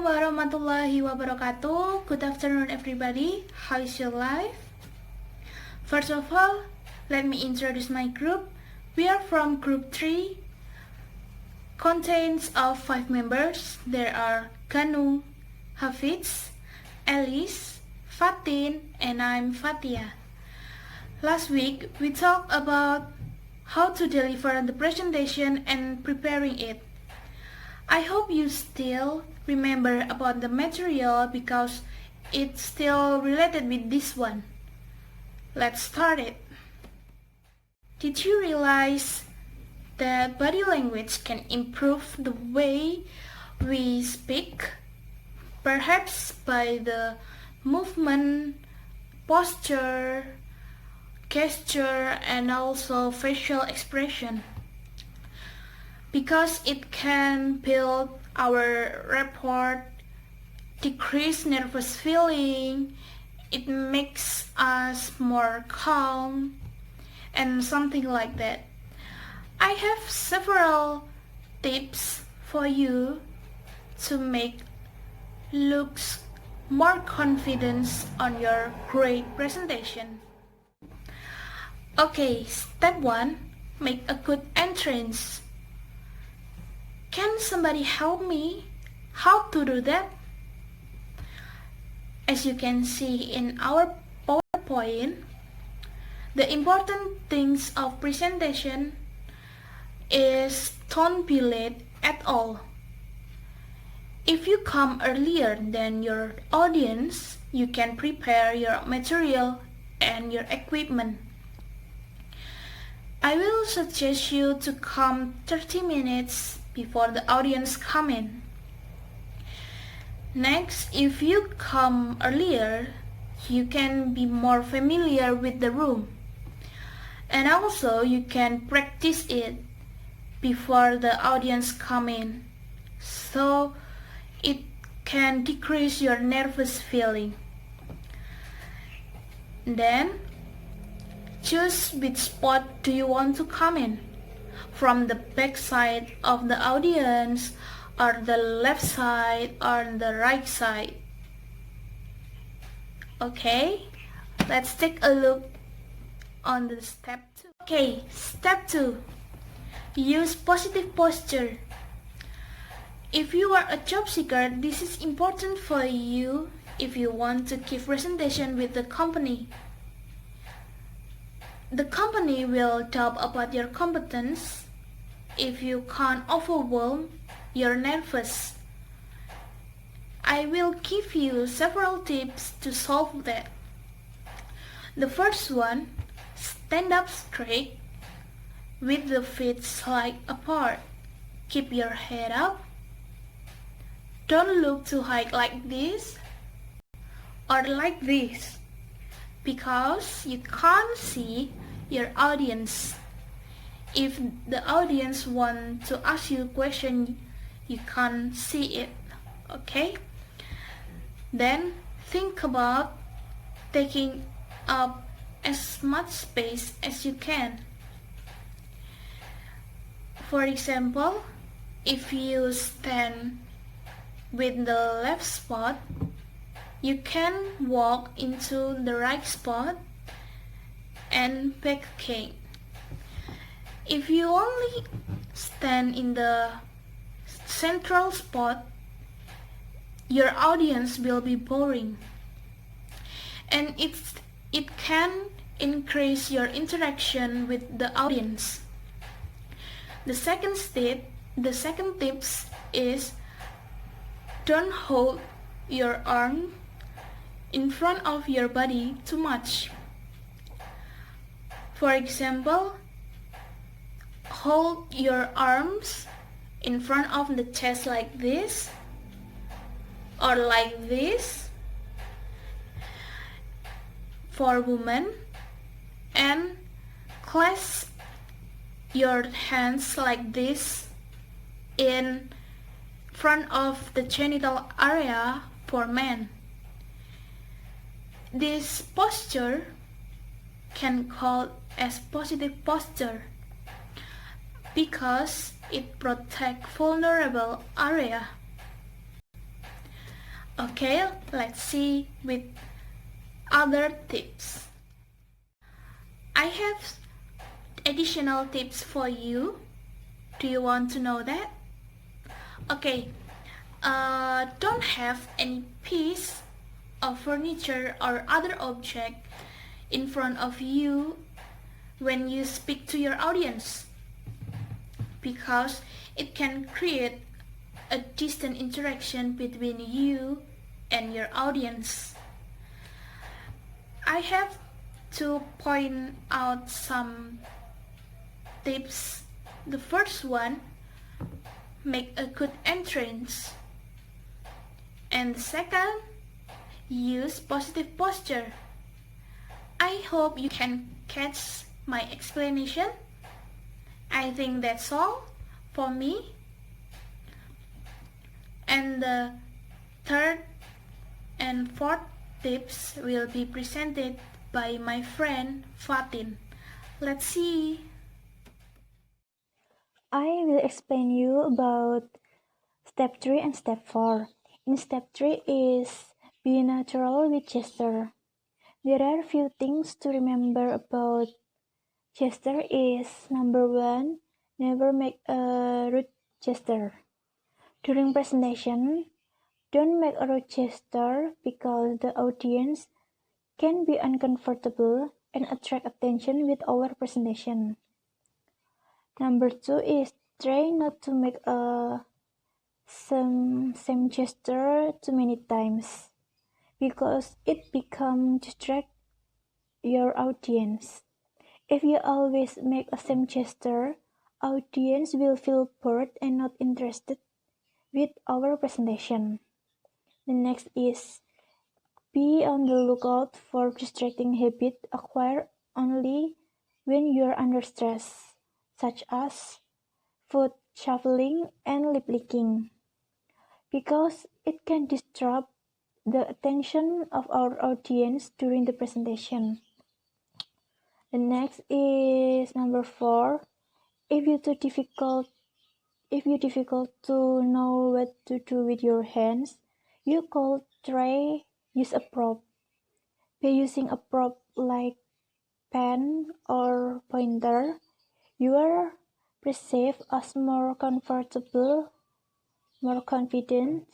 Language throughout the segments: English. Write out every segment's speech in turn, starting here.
warahmatullahi wabarakatuh. Good afternoon everybody. How is your life? First of all, let me introduce my group. We are from group 3. Contains of 5 members. There are Kanu, Hafiz, Alice, Fatin, and I'm Fatia. Last week we talked about how to deliver the presentation and preparing it. I hope you still remember about the material because it's still related with this one. Let's start it. Did you realize that body language can improve the way we speak? Perhaps by the movement, posture, gesture, and also facial expression. Because it can build our rapport, decrease nervous feeling, it makes us more calm, and something like that. I have several tips for you to make looks more confidence on your great presentation. Okay, step 1, make a good entrance. Can somebody help me how to do that? As you can see in our PowerPoint, the important things of presentation is don't be late at all. If you come earlier than your audience, you can prepare your material and your equipment. I will suggest you to come 30 minutes before the audience come in. Next, if you come earlier, you can be more familiar with the room. And also you can practice it before the audience come in. So it can decrease your nervous feeling. Then choose which spot do you want to come in. From the back side of the audience, or the left side, or the right side. Okay, let's take a look on the step 2. Okay, step 2. Use positive posture. If you are a job seeker, this is important for you if you want to give presentation with the company. The company will doubt about your competence if you can't overwhelm your nervous. I will give you several tips to solve that. The first one, stand up straight with the feet slightly apart. Keep your head up. Don't look too high like this or like this because you can't see your audience. If the audience want to ask you a question, you can't see it, okay? Then think about taking up as much space as you can. For example, if you stand with the left spot, you can walk into the right spot and back again. If you only stand in the central spot, your audience will be boring, and it can increase your interaction with the audience. The second tips is don't hold your arm in front of your body too much. For example, hold your arms in front of the chest like this or like this for women, and clasp your hands like this in front of the genital area for men. This posture can called as positive posture because it protects vulnerable area. Okay, let's see with other tips. I have additional tips for you. Do you want to know that? Okay, don't have any piece of furniture or other object in front of you when you speak to your audience, because it can create a distant interaction between you and your audience. I have to point out some tips. The first one, make a good entrance. And the second, use positive posture. I hope you can catch my explanation. I think that's all for me. And the third and fourth tips will be presented by my friend Fatin. Let's see. I will explain you about step 3 and step 4. In step 3 is be natural with gesture. There are few things to remember about gesture is number 1, never make a rude gesture. During presentation, don't make a rude gesture because the audience can be uncomfortable and attract attention with our presentation. Number 2 is try not to make a same gesture too many times because it become distract your audience. If you always make a same gesture, audience will feel bored and not interested with our presentation. The next is be on the lookout for distracting habit acquired only when you're under stress, such as foot shuffling and lip licking, because it can disrupt the attention of our audience during the presentation. The next is number 4. If you difficult to know what to do with your hands, you could try use a prop. By using a prop like pen or pointer, you are perceived as more comfortable, more confident,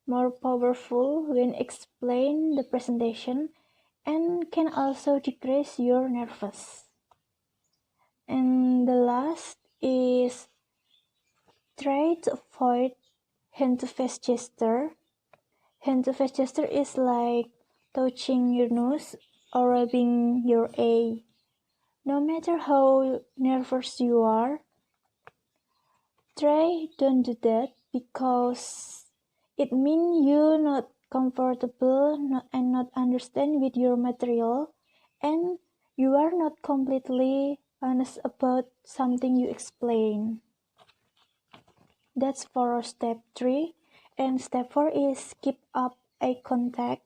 more powerful when explain the presentation, and can also decrease your nervous. And the last is try to avoid hand-to-face gesture. Hand-to-face gesture is like touching your nose or rubbing your eye. No matter how nervous you are, try don't do that because it means you not comfortable and not understand with your material, and you are not completely honest about something you explain. That's for step 3. And step 4 is keep up eye contact.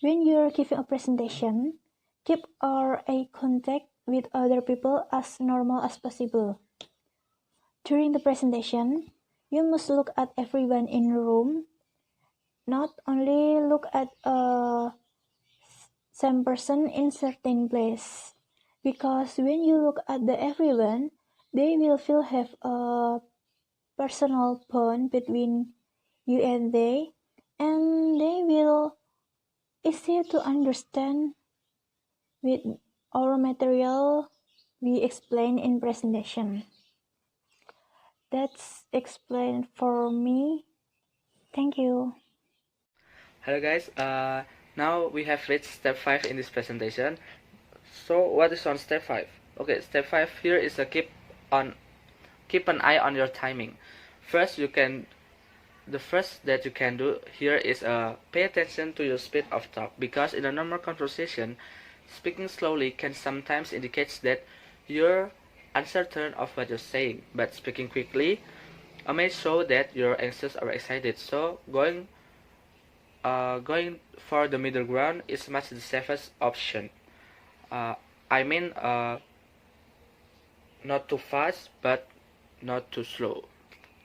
When you're giving a presentation, keep our eye contact with other people as normal as possible. During the presentation, you must look at everyone in the room, not only look at same person in certain place, because when you look at the everyone, they will feel have a personal bond between you and they will easy to understand with our material we explain in presentation. That's explained for me. Thank you. Hello guys, now we have reached step 5 in this presentation. So what is on step 5? Okay, step 5 here is a keep an eye on your timing. The first that you can do here is pay attention to your speed of talk, because in a normal conversation, speaking slowly can sometimes indicate that you're uncertain of what you're saying, but speaking quickly may show that you're anxious or excited. So going for the middle ground is much the safest option. I mean, not too fast but not too slow.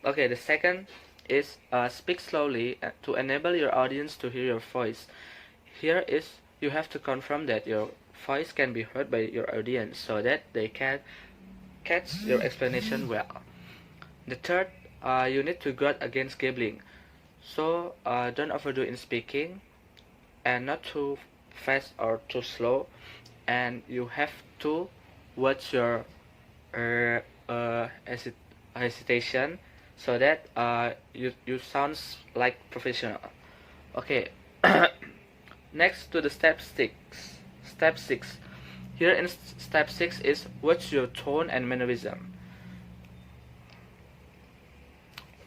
Okay, the second is speak slowly to enable your audience to hear your voice. Here is you have to confirm that your voice can be heard by your audience so that they can catch your explanation well. The third, you need to guard against gabbling. So don't overdo in speaking and not too fast or too slow, and you have to watch your hesitation so that you sounds like professional. Okay. Next to the step 6. Step 6. Here in step 6 is watch your tone and mannerism.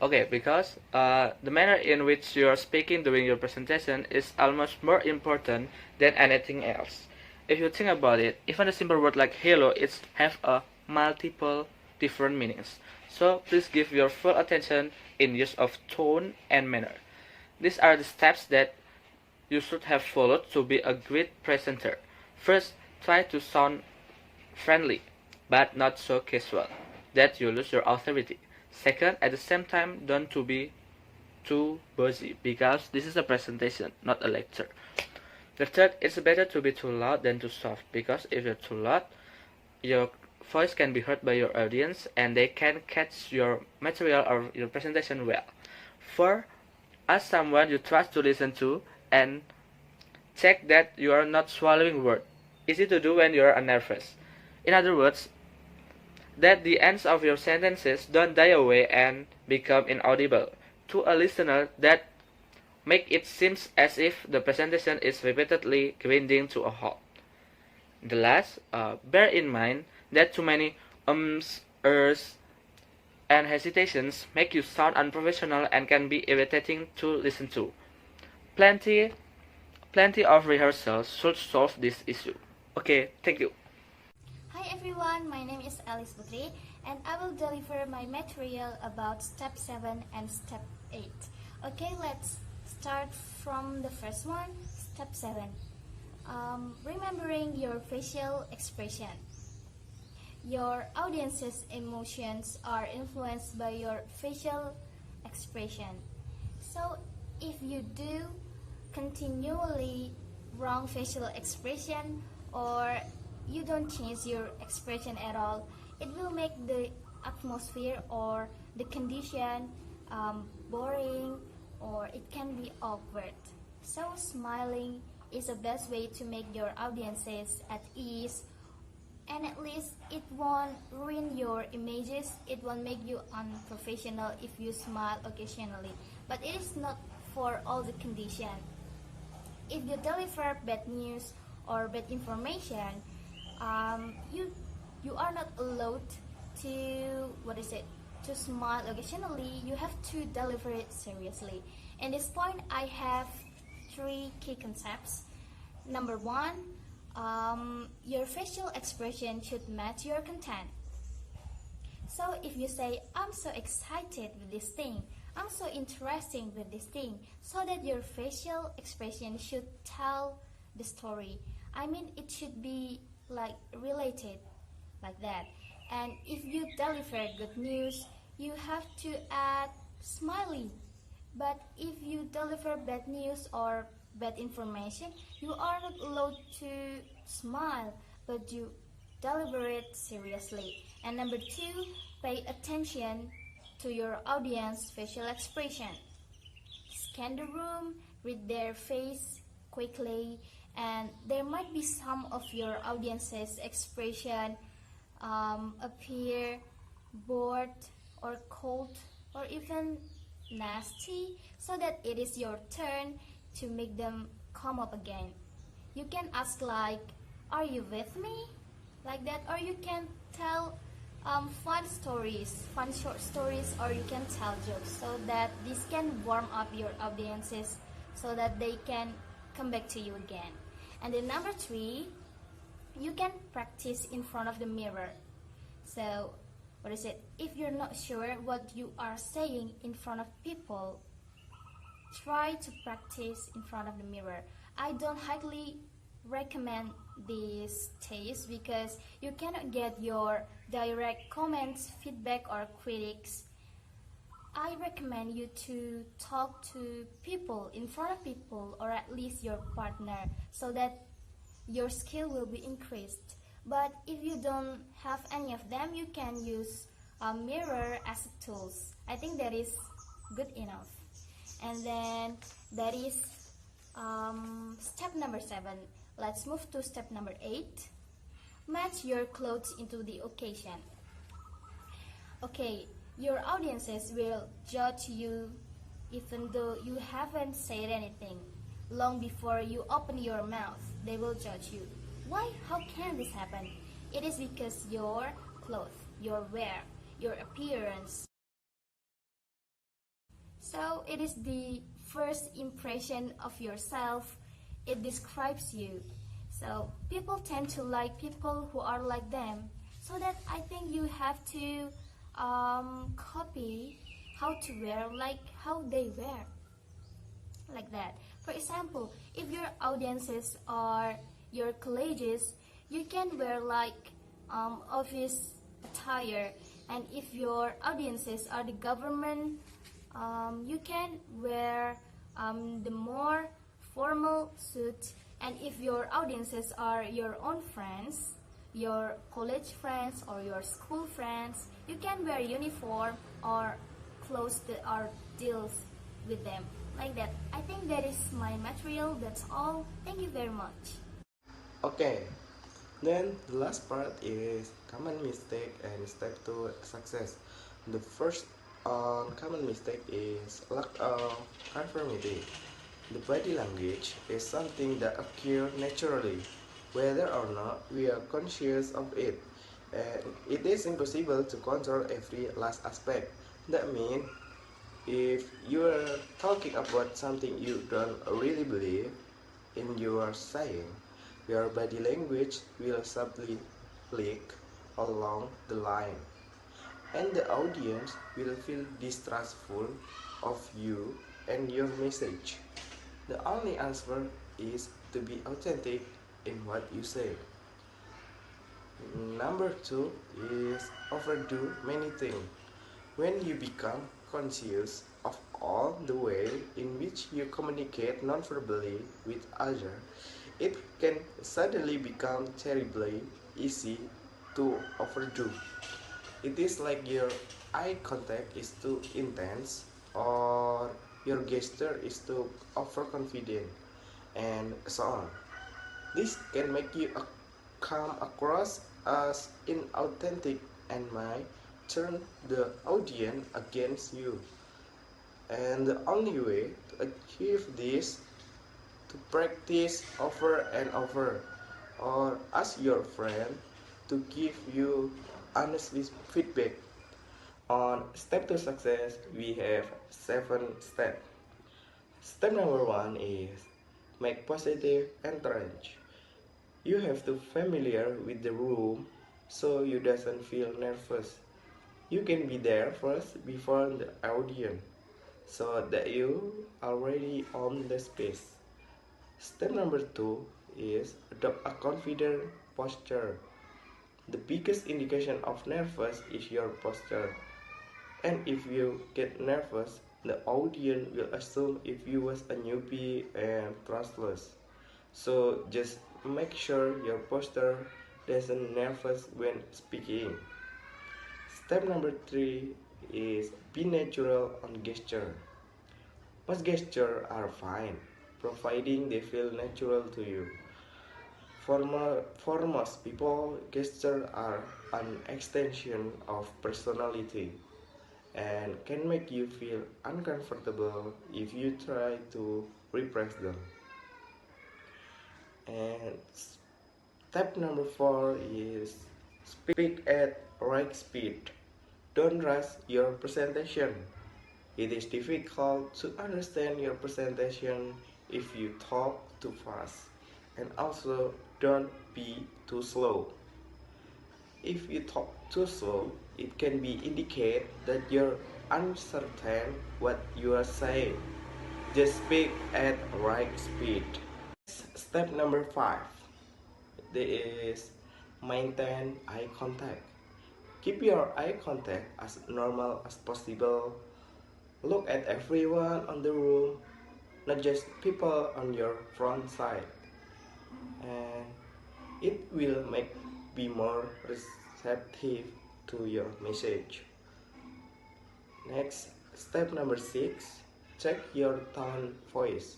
Okay, because the manner in which you are speaking during your presentation is almost more important than anything else. If you think about it, even a simple word like hello, it have a multiple different meanings. So please give your full attention in use of tone and manner. These are the steps that you should have followed to be a great presenter. First, try to sound friendly, but not so casual that you lose your authority. Second, at the same time, don't to be too busy, because this is a presentation, not a lecture. The third, it's better to be too loud than too soft, because if you're too loud, your voice can be heard by your audience and they can catch your material or your presentation well. 4. Ask someone you trust to listen to and check that you are not swallowing words. Easy to do when you are nervous. In other words, that the ends of your sentences don't die away and become inaudible to a listener, that make it seem as if the presentation is repeatedly grinding to a halt. The last, bear in mind that too many ers, and hesitations make you sound unprofessional and can be irritating to listen to. Plenty of rehearsals should solve this issue. Okay, thank you. Hi everyone, my name is Alice Putri and I will deliver my material about step 7 and step 8. Okay, let's start from the first one, step 7. Remembering your facial expression. Your audience's emotions are influenced by your facial expression. So if you do continually wrong facial expression or you don't change your expression at all, it will make the atmosphere or the condition boring, or it can be awkward. So smiling is the best way to make your audiences at ease, and at least it won't ruin your images, it won't make you unprofessional if you smile occasionally. But it is not for all the condition. If you deliver bad news or bad information, you are not allowed to smile occasionally. You have to deliver it seriously. In this point, I have 3 key concepts. Number 1, your facial expression should match your content. So if you say, I'm so excited with this thing, I'm so interested with this thing, so that your facial expression should tell the story. I mean, it should be like related, like that. And if you deliver good news, you have to add smiley. But if you deliver bad news or bad information, you are not allowed to smile, but you deliver it seriously. And number 2, pay attention to your audience facial expression. Scan the room, read their face quickly, and there might be some of your audience's expression appear bored or cold or even nasty, so that it is your turn to make them come up again. You can ask like, are you with me? Like that, or you can tell fun short stories, or you can tell jokes, so that this can warm up your audiences so that they can come back to you again. And then number 3, you can practice in front of the mirror. So if you're not sure what you are saying in front of people, try to practice in front of the mirror. I don't highly recommend this taste because you cannot get your direct comments, feedback or critics I recommend you to talk to people in front of people, or at least your partner, so that your skill will be increased. But if you don't have any of them, you can use a mirror as a tools. I think that is good enough. And then that is step number 7. Let's move to step number 8. Match your clothes into the occasion. Okay, your audiences will judge you even though you haven't said anything. Long before you open your mouth, they will judge you. Why? How can this happen? It is because your clothes, your wear, your appearance. So it is the first impression of yourself. It describes you. So people tend to like people who are like them. So that I think you have to copy how to wear like how they wear. Like that. For example, if your audiences are your colleges, you can wear like office attire. And if your audiences are the government, you can wear the more formal suit. And if your audiences are your own friends, your college friends or your school friends, you can wear uniform or clothes that are deals with them. Like that. I think that is my material. That's all. Thank you very much. Okay, then the last part is common mistake and step to success. The first common mistake is lack of conformity. The body language is something that occurs naturally, whether or not we are conscious of it, and it is impossible to control every last aspect. That means if you are talking about something you don't really believe in you are saying, your body language will subtly leak along the line, and the audience will feel distrustful of you and your message. The only answer is to be authentic in what you say. Number 2 is overdo many things. When you become conscious of all the way in which you communicate non-verbally with others, it can suddenly become terribly easy to overdo. It is like your eye contact is too intense, or your gesture is too overconfident, and so on. This can make you come across as inauthentic and might turn the audience against you. And the only way to achieve this to practice over and over, or ask your friend to give you honest feedback. On step to success, we have 7 steps. Step number 1 is make positive entrance. You have to familiar with the room so you doesn't feel nervous. You can be there first before the audience, so that you already own the space. Step number 2 is adopt a confident posture. The biggest indication of nervous is your posture. And if you get nervous, the audience will assume if you was a newbie and trustless. So just make sure your posture doesn't nervous when speaking. Step number 3 is be natural on gesture. Most gestures are fine, providing they feel natural to you. For most people, gestures are an extension of personality and can make you feel uncomfortable if you try to repress them. And step number 4 is speak at right speed. Don't rush your presentation. It is difficult to understand your presentation if you talk too fast. And also, don't be too slow. If you talk too slow, it can be indicate that you're uncertain what you are saying. Just speak at right speed. Step number 5 is maintain eye contact. Keep your eye contact as normal as possible. Look at everyone on the room, not just people on your front side, and it will make be more receptive to your message. Next, step number 6, check your tone voice.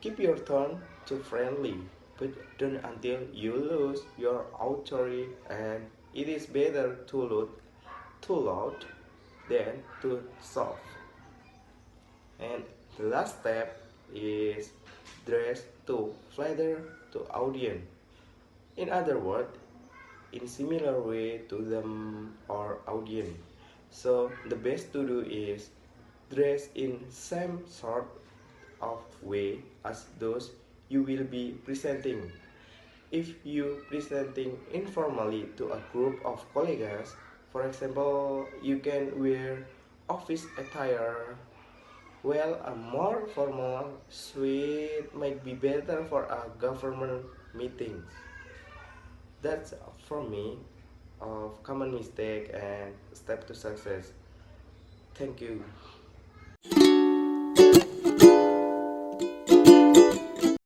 Keep your tone too friendly, but don't until you lose your authority, and it is better too loud than too soft. And the last step is dress to flatter to audience. In other words, in similar way to them or audience. So the best to do is dress in same sort of way as those you will be presenting. If you presenting informally to a group of colleagues, for example, you can wear office attire, while a more formal suit might be better for a government meeting. That's from me of common mistake and step to success. Thank you.